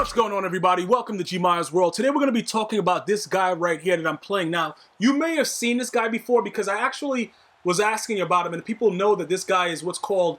What's going on, everybody? Welcome to GmiasWorld. Today we're going to be talking about this guy right here that I'm playing now. You may have seen this guy before because I actually was asking about him, and people know that this guy is what's called,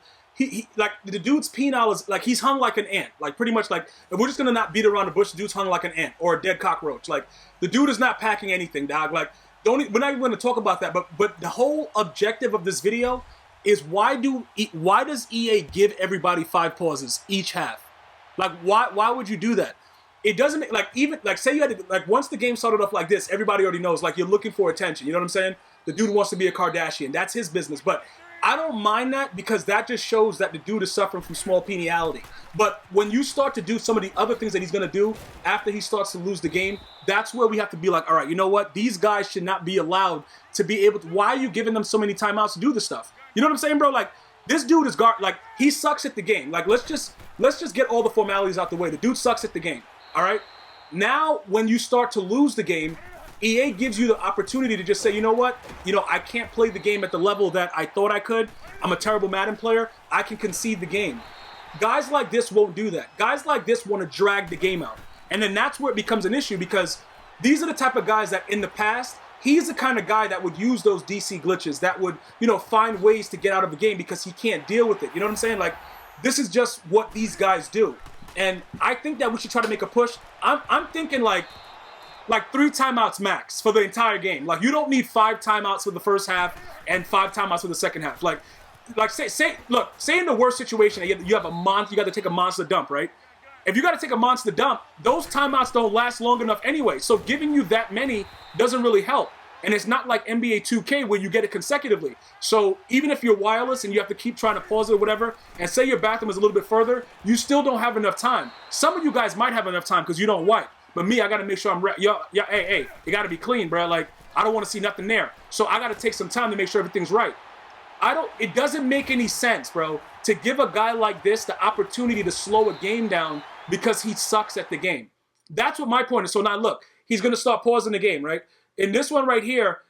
like, the dude's penile is, like, he's hung like an ant. Like, pretty much, like, if we're just going to not beat around the bush, the dude's hung like an ant or a dead cockroach. Like, the dude is not packing anything, dog. Like, we're not even going to talk about that, but the whole objective of this video is why does EA give everybody 5 pauses each half? Like, why would you do that? It doesn't make, like, even, like, say you had to, like, once the game started off like this, everybody already knows, like, you're looking for attention. You know what I'm saying? The dude wants to be a Kardashian. That's his business. But I don't mind that because that just shows that the dude is suffering from small peniality. But when you start to do some of the other things that he's going to do after he starts to lose the game, that's where we have to be like, all right, you know what? These guys should not be allowed to be able to, why are you giving them so many timeouts to do this stuff? You know what I'm saying, bro? Like, this dude is like, he sucks at the game. Like, let's just get all the formalities out the way. The dude sucks at the game, all right? Now, when you start to lose the game, EA gives you the opportunity to just say, you know what? You know, I can't play the game at the level that I thought I could. I'm a terrible Madden player. I can concede the game. Guys like this won't do that. Guys like this want to drag the game out. And then that's where it becomes an issue because these are the type of guys that in the past, he's the kind of guy that would use those DC glitches, that would, you know, find ways to get out of the game because he can't deal with it. You know what I'm saying? Like, this is just what these guys do. And I think that we should try to make a push. I'm thinking like 3 timeouts max for the entire game. Like, you don't need 5 timeouts for the first half and 5 timeouts for the second half. Like say in the worst situation, you have a monster, you got to take a monster dump, right? If you got to take a monster dump, those timeouts don't last long enough anyway. So giving you that many doesn't really help. And it's not like NBA 2K where you get it consecutively. So even if you're wireless and you have to keep trying to pause it or whatever, and say your bathroom is a little bit further, you still don't have enough time. Some of you guys might have enough time because you don't wipe. But me, I got to make sure I'm ready. Hey, you got to be clean, bro. Like, I don't want to see nothing there. So I got to take some time to make sure everything's right. It doesn't make any sense, bro, to give a guy like this the opportunity to slow a game down because he sucks at the game. That's what my point is. So now look, he's going to start pausing the game, right? In this one right here,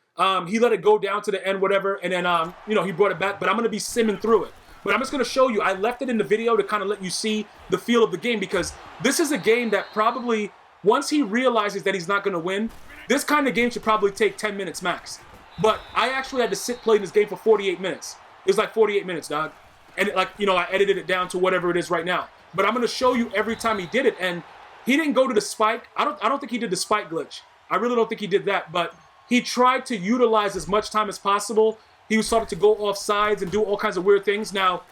he let it go down to the end, whatever, and then, you know, he brought it back, but I'm going to be simming through it. But I'm just going to show you, I left it in the video to kind of let you see the feel of the game because this is a game that probably, once he realizes that he's not going to win, this kind of game should probably take 10 minutes max. But I actually had to sit playing this game for 48 minutes. It was like 48 minutes, dog. And it, like, you know, I edited it down to whatever it is right now. But I'm going to show you every time he did it. And he didn't go to the spike. I don't think he did the spike glitch. I really don't think he did that. But he tried to utilize as much time as possible. He started to go off sides and do all kinds of weird things. Now,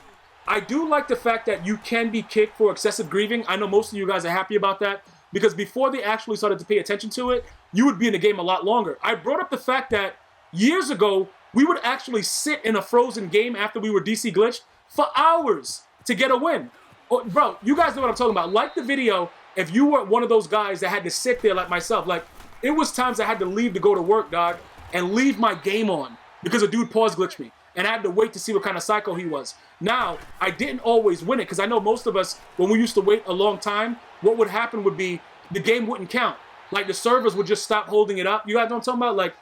I do like the fact that you can be kicked for excessive grieving. I know most of you guys are happy about that. Because before they actually started to pay attention to it, you would be in the game a lot longer. I brought up the fact that years ago, we would actually sit in a frozen game after we were DC glitched for hours to get a win. Oh, bro, you guys know what I'm talking about. Like the video, if you were one of those guys that had to sit there like myself, like, it was times I had to leave to go to work, dog, and leave my game on because a dude pause glitched me. And I had to wait to see what kind of psycho he was. Now, I didn't always win it because I know most of us, when we used to wait a long time, what would happen would be the game wouldn't count. Like, the servers would just stop holding it up. You guys know what I'm talking about? Like,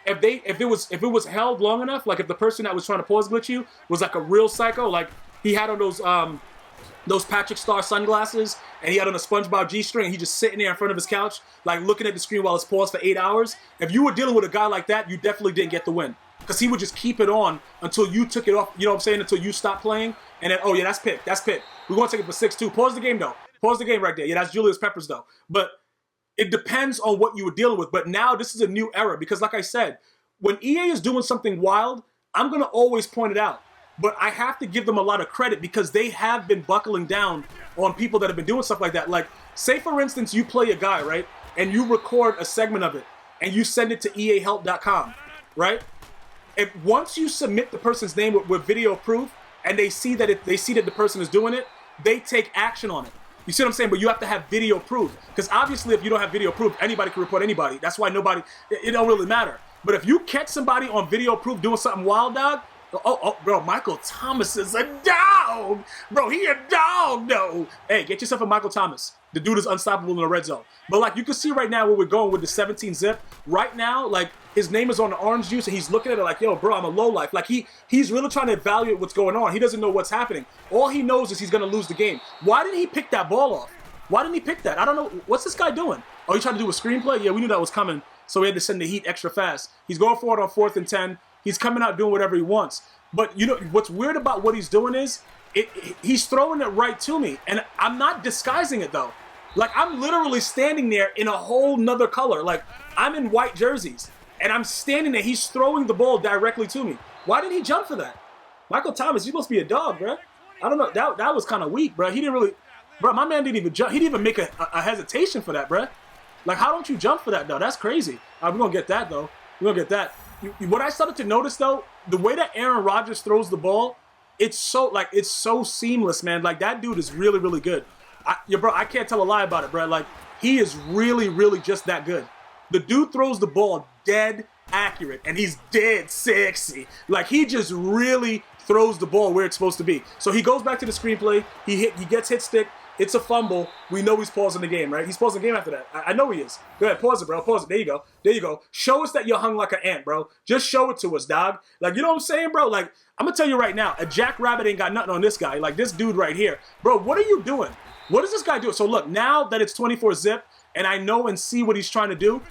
if it was held long enough, like if the person that was trying to pause glitch you was like a real psycho, like he had on those Patrick Star sunglasses and he had on a SpongeBob G-string and he just sitting there in front of his couch, like looking at the screen while it's paused for 8 hours. If you were dealing with a guy like that, you definitely didn't get the win. Because he would just keep it on until you took it off, you know what I'm saying, until you stopped playing. And then, oh yeah, that's pick. We're going to take it for 6-2. Pause the game, though. Pause the game right there. Yeah, that's Julius Peppers, though. But it depends on what you were dealing with. But now this is a new era. Because like I said, when EA is doing something wild, I'm going to always point it out. But I have to give them a lot of credit because they have been buckling down on people that have been doing stuff like that. Like, say, for instance, you play a guy, right? And you record a segment of it. And you send it to eahelp.com, right? If once you submit the person's name with video proof and they see that the person is doing it, they take action on it. You see what I'm saying? But you have to have video proof. Because obviously if you don't have video proof, anybody can report anybody. That's why it don't really matter. But if you catch somebody on video proof doing something wild, dog, oh, bro, Michael Thomas is a dog. Bro, he a dog, though. Hey, get yourself a Michael Thomas. The dude is unstoppable in the red zone. But like you can see right now where we're going with the 17 zip. Right now, like his name is on the orange juice and he's looking at it like, yo, bro, I'm a lowlife. Like he's really trying to evaluate what's going on. He doesn't know what's happening. All he knows is he's going to lose the game. Why didn't he pick that ball off? Why didn't he pick that? I don't know. What's this guy doing? Oh, he trying to do a screenplay? Yeah, we knew that was coming, so we had to send the heat extra fast. He's going for it on 4th and 10. He's coming out doing whatever he wants. But you know what's weird about what he's doing is he's throwing it right to me, and I'm not disguising it though. Like, I'm literally standing there in a whole nother color. Like, I'm in white jerseys, and I'm standing there. He's throwing the ball directly to me. Why didn't he jump for that? Michael Thomas, you're supposed to be a dog, bro. I don't know. That was kind of weak, bro. He didn't really... Bro, my man didn't even jump. He didn't even make a hesitation for that, bro. Like, how don't you jump for that, though? That's crazy. We're going to get that, though. We're going to get that. What I started to notice, though, the way that Aaron Rodgers throws the ball, it's so seamless, man. Like, that dude is really, really good. Bro, I can't tell a lie about it, bro. Like, he is really, really just that good. The dude throws the ball dead accurate, and he's dead sexy. Like, he just really throws the ball where it's supposed to be. So he goes back to the screenplay. He gets hit stick. It's a fumble. We know he's pausing the game, right? He's pausing the game after that. I know he is. Go ahead, pause it, bro. Pause it. There you go. There you go. Show us that you're hung like an ant, bro. Just show it to us, dog. Like, you know what I'm saying, bro? Like, I'm going to tell you right now, a jackrabbit ain't got nothing on this guy. Like, this dude right here. Bro, what are you doing? What is this guy doing? So, look, now that it's 24 zip, and I know and see what he's trying to do,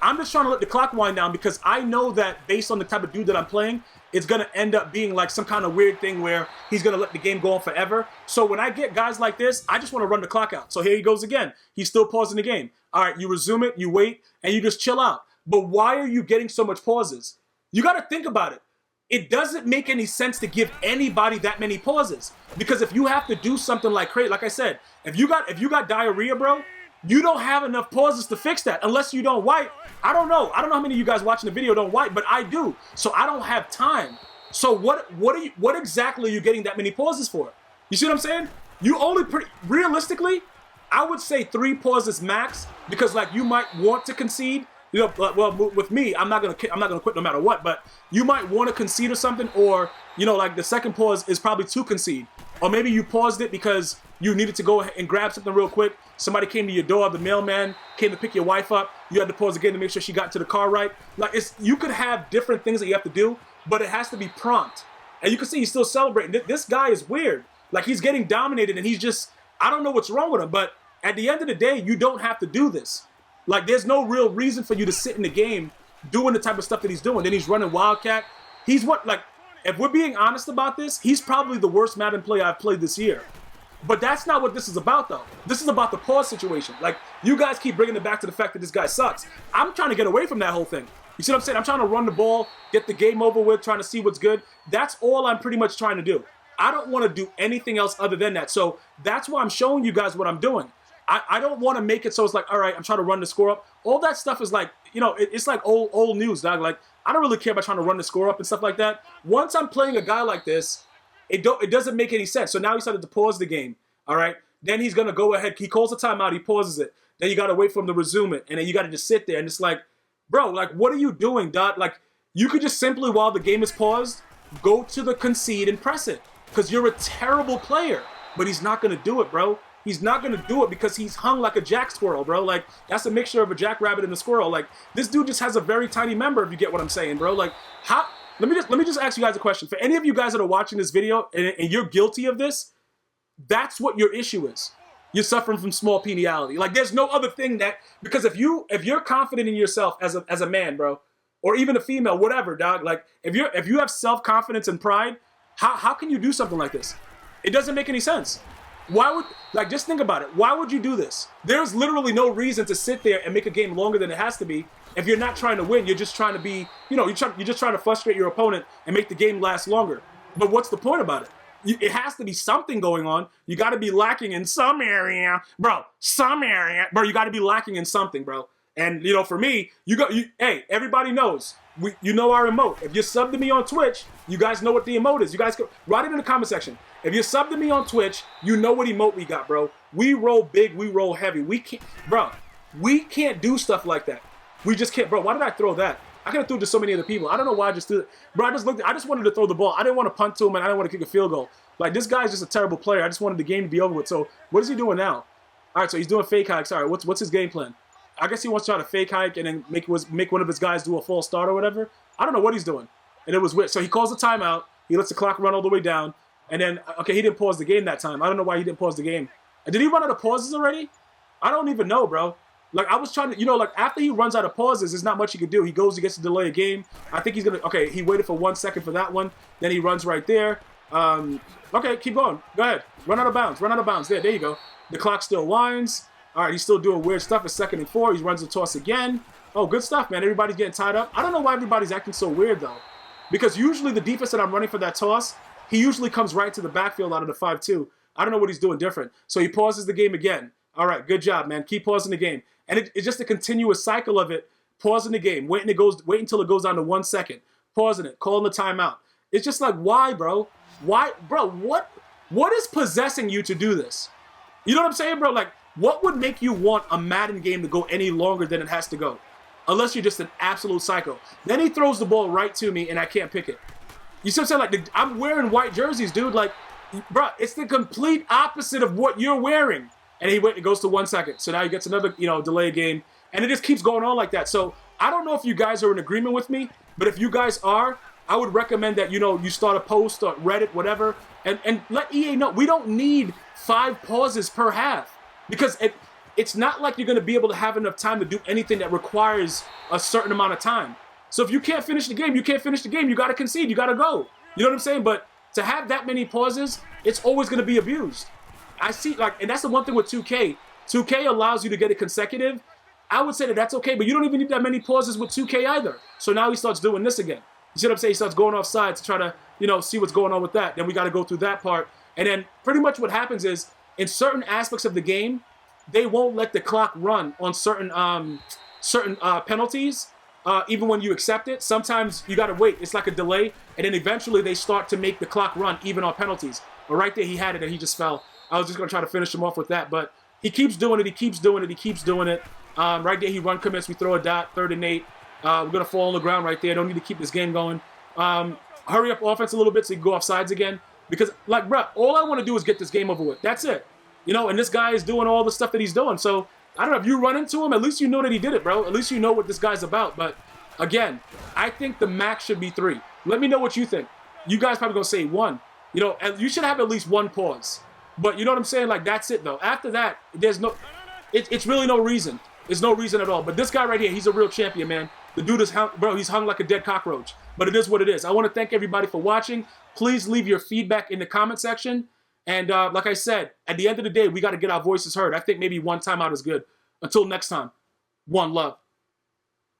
I'm just trying to let the clock wind down because I know that based on the type of dude that I'm playing, it's going to end up being like some kind of weird thing where he's going to let the game go on forever. So when I get guys like this, I just want to run the clock out. So here he goes again. He's still pausing the game. All right, you resume it, you wait, and you just chill out. But why are you getting so much pauses? You got to think about it. It doesn't make any sense to give anybody that many pauses. Because if you have to do something like crazy, like I said, if you got diarrhea, bro, you don't have enough pauses to fix that unless you don't wipe. I don't know how many of you guys watching the video don't wipe, but I do. So I don't have time. So what exactly are you getting that many pauses for? You see what I'm saying? You only realistically, I would say 3 pauses max because like you might want to concede. You know, well, with me, I'm not gonna quit no matter what. But you might want to concede or something, or you know, like the second pause is probably to concede, or maybe you paused it because you needed to go and grab something real quick. Somebody came to your door, the mailman came to pick your wife up. You had to pause again to make sure she got to the car right. Like you could have different things that you have to do, but it has to be prompt. And you can see he's still celebrating. This guy is weird. Like he's getting dominated, and he's just I don't know what's wrong with him. But at the end of the day, you don't have to do this. Like, there's no real reason for you to sit in the game doing the type of stuff that he's doing. Then he's running Wildcat. He's if we're being honest about this, he's probably the worst Madden player I've played this year. But that's not what this is about, though. This is about the pause situation. Like, you guys keep bringing it back to the fact that this guy sucks. I'm trying to get away from that whole thing. You see what I'm saying? I'm trying to run the ball, get the game over with, trying to see what's good. That's all I'm pretty much trying to do. I don't want to do anything else other than that. So that's why I'm showing you guys what I'm doing. I don't want to make it so it's like, all right, I'm trying to run the score up. All that stuff is like, you know, it's like old news, dog. Like, I don't really care about trying to run the score up and stuff like that. Once I'm playing a guy like this, it doesn't make any sense. So now he started to pause the game, all right? Then he's going to go ahead. He calls a timeout. He pauses it. Then you got to wait for him to resume it. And then you got to just sit there. And it's like, bro, like, what are you doing, dog? Like, you could just simply, while the game is paused, go to the concede and press it. Because you're a terrible player. But he's not going to do it, bro. He's not going to do it because he's hung like a jack squirrel, bro. Like, that's a mixture of a jackrabbit and a squirrel. Like, this dude just has a very tiny member, if you get what I'm saying, bro. Like, how... Let me just ask you guys a question. For any of you guys that are watching this video and you're guilty of this, that's what your issue is. You're suffering from small peniality. Like, there's no other thing that... Because if you're confident in yourself as a man, bro, or even a female, whatever, dog, like, if you have self-confidence and pride, how can you do something like this? It doesn't make any sense. Why would, like, just think about it. Why would you do this? There's literally no reason to sit there and make a game longer than it has to be. If you're not trying to win, you're just trying to be, you know, you're just trying to frustrate your opponent and make the game last longer. But what's the point about it? It has to be something going on. You got to be lacking in some area, bro. You got to be lacking in something, bro. And you know, for me, hey, everybody knows. You know our emote. If you're subbed to me on Twitch, you guys know what the emote is. You guys go write it in the comment section. If you're subbed to me on Twitch, you know what emote we got, bro. We roll big, we roll heavy. We can't do stuff like that. We just can't, bro. Why did I throw that? I could have threw it to so many other people. I don't know why I just threw it. Bro, I just wanted to throw the ball. I didn't want to punt to him, and I didn't want to kick a field goal. Like, this guy's just a terrible player. I just wanted the game to be over with. So what is he doing now? All right, so he's doing fake hikes. All right, what's his game plan? I guess he wants to try to fake hike and then make one of his guys do a false start or whatever. I don't know what he's doing. And it was weird. So he calls a timeout. He lets the clock run all the way down. And then, okay, he didn't pause the game that time. I don't know why he didn't pause the game. Did he run out of pauses already? I don't even know, bro. Like, I was trying to, like, after he runs out of pauses, there's not much he can do. He goes, he gets to delay a game. I think he's going to, okay, he waited for 1 second for that one. Then he runs right there. Okay, keep going. Go ahead. Run out of bounds. Run out of bounds. There you go. The clock still winds. All right, he's still doing weird stuff. It's 2nd and 4. He runs the toss again. Oh, good stuff, man. Everybody's getting tied up. I don't know why everybody's acting so weird, though. Because usually the defense that I'm running for that toss, he usually comes right to the backfield out of the 5-2. I don't know what he's doing different. So he pauses the game again. All right, good job, man. Keep pausing the game. And it's just a continuous cycle of it. Pausing the game, wait until it goes down to 1 second. Pausing it, calling the timeout. It's just like, why, bro? Why, bro, what is possessing you to do this? You know what I'm saying, bro? Like, what would make you want a Madden game to go any longer than it has to go? Unless you're just an absolute psycho. Then he throws the ball right to me and I can't pick it. You see what I'm saying? Like, I'm wearing white jerseys, dude. Like, bro, it's the complete opposite of what you're wearing. And it goes to 1 second. So now he gets another, delay game. And it just keeps going on like that. So I don't know if you guys are in agreement with me, but if you guys are, I would recommend that, you start a post or Reddit, whatever, and let EA know. We don't need 5 pauses per half. Because it's not like you're going to be able to have enough time to do anything that requires a certain amount of time. So if you can't finish the game, you can't finish the game. You got to concede. You got to go. You know what I'm saying? But to have that many pauses, it's always going to be abused. I see, like, and that's the one thing with 2K. 2K allows you to get it consecutive. I would say that that's okay, but you don't even need that many pauses with 2K either. So now he starts doing this again. You see what I'm saying? He starts going off sides to try to, see what's going on with that. Then we got to go through that part. And then pretty much what happens is, in certain aspects of the game, they won't let the clock run on certain penalties, even when you accept it. Sometimes you got to wait. It's like a delay, and then eventually they start to make the clock run even on penalties. But right there, he had it, and he just fell. I was just going to try to finish him off with that, but he keeps doing it. He keeps doing it. He keeps doing it. Right there, he run commits. We throw a dot, 3rd and 8. We're going to fall on the ground right there. Don't need to keep this game going. Hurry up offense a little bit so you can go off sides again. Because, like, bro, all I want to do is get this game over with. That's it. And this guy is doing all the stuff that he's doing. So, I don't know. If you run into him, at least you know that he did it, bro. At least you know what this guy's about. But, again, I think the max should be 3. Let me know what you think. You guys probably going to say 1. You should have at least 1 pause. But, you know what I'm saying? Like, that's it, though. After that, there's no... It's really no reason. There's no reason at all. But this guy right here, he's a real champion, man. The dude is hung, bro, he's hung like a dead cockroach. But it is what it is. I want to thank everybody for watching. Please leave your feedback in the comment section. And like I said, at the end of the day, we got to get our voices heard. I think maybe 1 timeout is good. Until next time, 1 love.